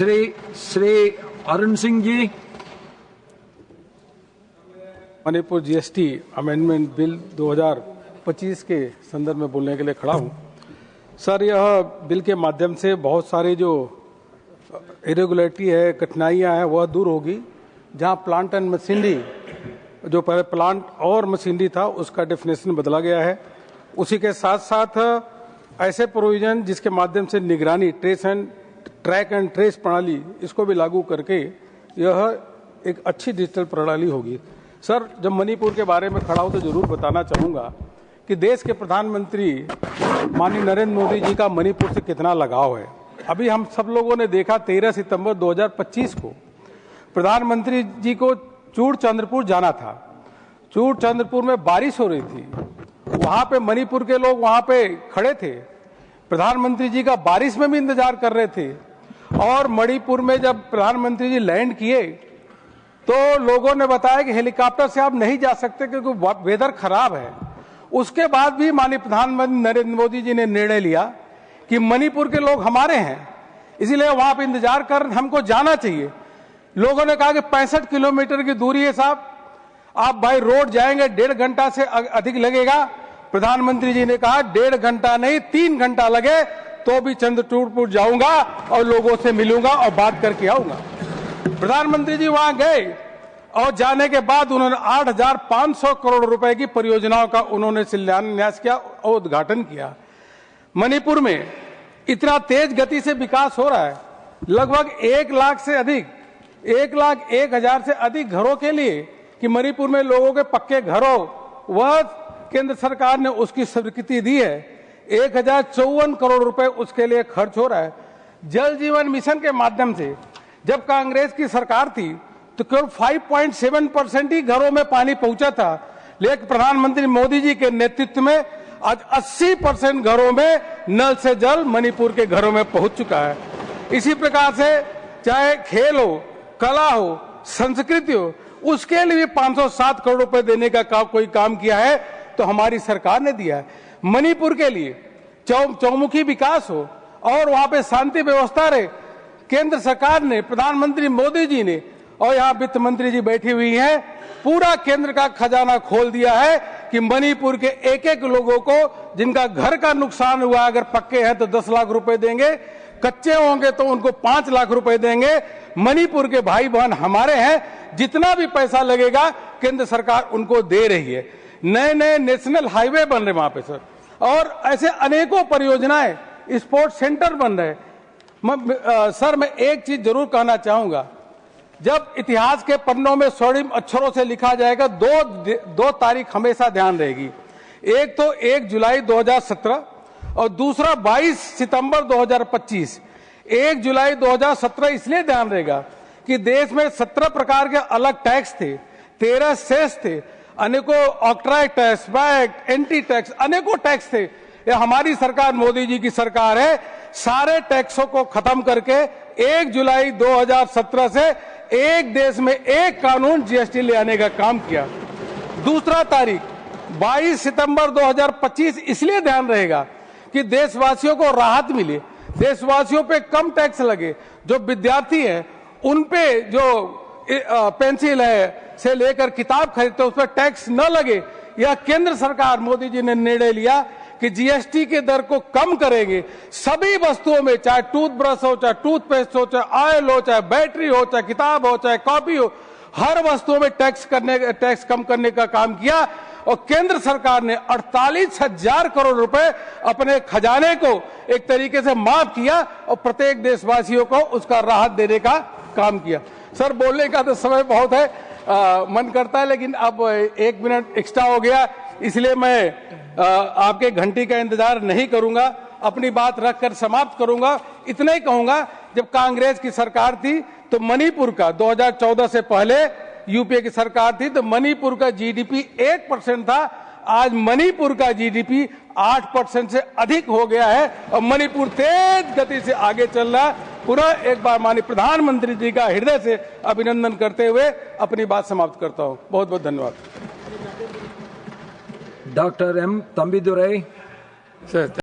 Shri Arun Singh ji. Manipur GST amendment bill 2025 के संदर्भ में बोलने के लिए खड़ा हूं। सर, यह बिल के माध्यम से बहुत सारी जो इरेगुलरिटी है, कठिनाइयां हैं, वह दूर होगी। जहां प्लांट एंड मशीनरी, जो पहले प्लांट और मशीनरी था, उसका डेफिनेशन बदला गया है। उसी के साथ साथ ऐसे प्रोविजन जिसके माध्यम से निगरानी, ट्रैक एंड ट्रेस प्रणाली, इसको भी लागू करके यह एक अच्छी डिजिटल प्रणाली होगी। सर, जब मणिपुर के बारे में खड़ा हूं तो जरूर बताना चाहूंगा कि देश के प्रधानमंत्री माननीय नरेंद्र मोदी जी का मणिपुर से कितना लगाव है। अभी हम सब लोगों ने देखा 13 सितंबर 2025 को प्रधानमंत्री जी को चूड़चंद्रपुर जाना था। चूड़चंद्रपुर में बारिश हो रही थी, वहां पे मणिपुर के लोग वहां पे खड़े थे, प्रधानमंत्री जी का बारिश में भी इंतजार कर रहे थे। और मणिपुर में जब प्रधानमंत्री जी लैंड किए तो लोगों ने बताया कि हेलीकॉप्टर से आप नहीं जा सकते क्योंकि वेदर खराब है। उसके बाद भी माननीय प्रधानमंत्री नरेंद्र मोदी जी ने निर्णय लिया कि मणिपुर के लोग हमारे हैं, इसलिए वहां पे इंतजार कर हमको जाना चाहिए। लोगों ने कहा कि 65 किलोमीटर की दूरी है साहब, आप बाय रोड जाएंगे 1.5 घंटा से अधिक लगेगा। प्रधानमंत्री जी ने कहा 1.5 घंटा नहीं 3 घंटा लगे तो भी चंद्रचूड़पुर जाऊंगा और लोगों से मिलूंगा और बात करके आऊंगा। प्रधानमंत्री जी वहां गए और जाने के बाद उन्होंने 8,500 करोड़ रुपए की परियोजनाओं का उन्होंने शिलान्यास किया और उद्घाटन किया। मणिपुर में इतना तेज गति से विकास हो रहा है, लगभग 1 लाख से अधिक 1,01,000 से अधिक घरों के लिए कि मणिपुर में लोगों के पक्के घरों, वह केंद्र सरकार ने उसकी स्वीकृति दी है। 1,054 करोड़ रुपए उसके लिए खर्च हो रहा है। जल जीवन मिशन के माध्यम से जब कांग्रेस की सरकार थी तो केवल 5.7% ही घरों में पानी पहुंचा था, लेकिन प्रधानमंत्री मोदी जी के नेतृत्व में आज 80% घरों में नल से जल मणिपुर के घरों में पहुंच चुका है। इसी प्रकार से चाहे खेल हो, कला हो, संस्कृति हो, उसके लिए 507 करोड़ रुपए देने का कोई काम किया है तो हमारी सरकार ने दिया है। मणिपुर के लिए चौमुखी विकास हो और वहां पे शांति व्यवस्था रहे, केंद्र सरकार ने, प्रधानमंत्री मोदी जी ने, और यहाँ वित्त मंत्री जी बैठी हुई हैं, पूरा केंद्र का खजाना खोल दिया है कि मणिपुर के एक लोगों को जिनका घर का नुकसान हुआ, अगर पक्के हैं तो 10 लाख रुपए देंगे, कच्चे होंगे तो उनको 5 लाख रुपए देंगे। मणिपुर के भाई बहन हमारे हैं, जितना भी पैसा लगेगा केंद्र सरकार उनको दे रही है। नए नए नेशनल हाईवे बन रहे वहां पे सर, और ऐसे अनेकों परियोजनाएं, स्पोर्ट्स सेंटर बन रहे। सर, मैं एक चीज जरूर कहना चाहूंगा, जब इतिहास के पन्नों में स्वर्णिम अक्षरों से लिखा जाएगा, दो तारीख हमेशा ध्यान रहेगी। एक तो 1 जुलाई 2017 और दूसरा 22 सितंबर 2025। 1 जुलाई 2017 इसलिए ध्यान रहेगा कि देश में 17 प्रकार के अलग टैक्स थे, 13 सेस थे, अनेकों octroi tax, VAT, entry tax, अनेकों टैक्स थे। ये हमारी सरकार, मोदी जी की सरकार है, सारे टैक्सों को खत्म करके 1 जुलाई 2017 से एक देश में एक कानून जीएसटी ले आने का काम किया। दूसरा तारीख 22 सितंबर 2025 इसलिए ध्यान रहेगा कि देशवासियों को राहत मिले, देशवासियों पे कम टैक्स लगे। जो विद्यार्थी है उन पे जो पेंसिल है से लेकर किताब खरीदते उस पर टैक्स न लगे। यह केंद्र सरकार मोदी जी ने निर्णय लिया कि जीएसटी के दर को कम करेंगे। सभी वस्तुओं में, चाहे टूथब्रश हो, चाहे टूथपेस्ट हो, चाहे ऑयल हो, चाहे बैटरी हो, चाहे किताब हो, चाहे कॉपी हो, हर वस्तुओं में टैक्स कम करने का काम किया। और केंद्र सरकार ने 48,000 करोड़ रुपए अपने खजाने को एक तरीके से माफ किया और प्रत्येक देशवासियों को उसका राहत देने का काम किया। सर, बोलने का तो समय बहुत है, मन करता है, लेकिन अब 1 मिनट एक्स्ट्रा हो गया, इसलिए मैं आपके घंटी का इंतजार नहीं करूंगा, अपनी बात रखकर समाप्त करूंगा। इतना ही कहूंगा, जब कांग्रेस की सरकार थी तो मणिपुर का 2014 से पहले यूपीए की सरकार थी तो मणिपुर का जीडीपी 1% था। आज मणिपुर का जीडीपी 8% से अधिक हो गया है और मणिपुर तेज गति से आगे चल रहा है। पूरा एक बार माननीय प्रधानमंत्री जी का हृदय से अभिनंदन करते हुए अपनी बात समाप्त करता हूं। बहुत बहुत धन्यवाद। Doctor M तंबीदुरई।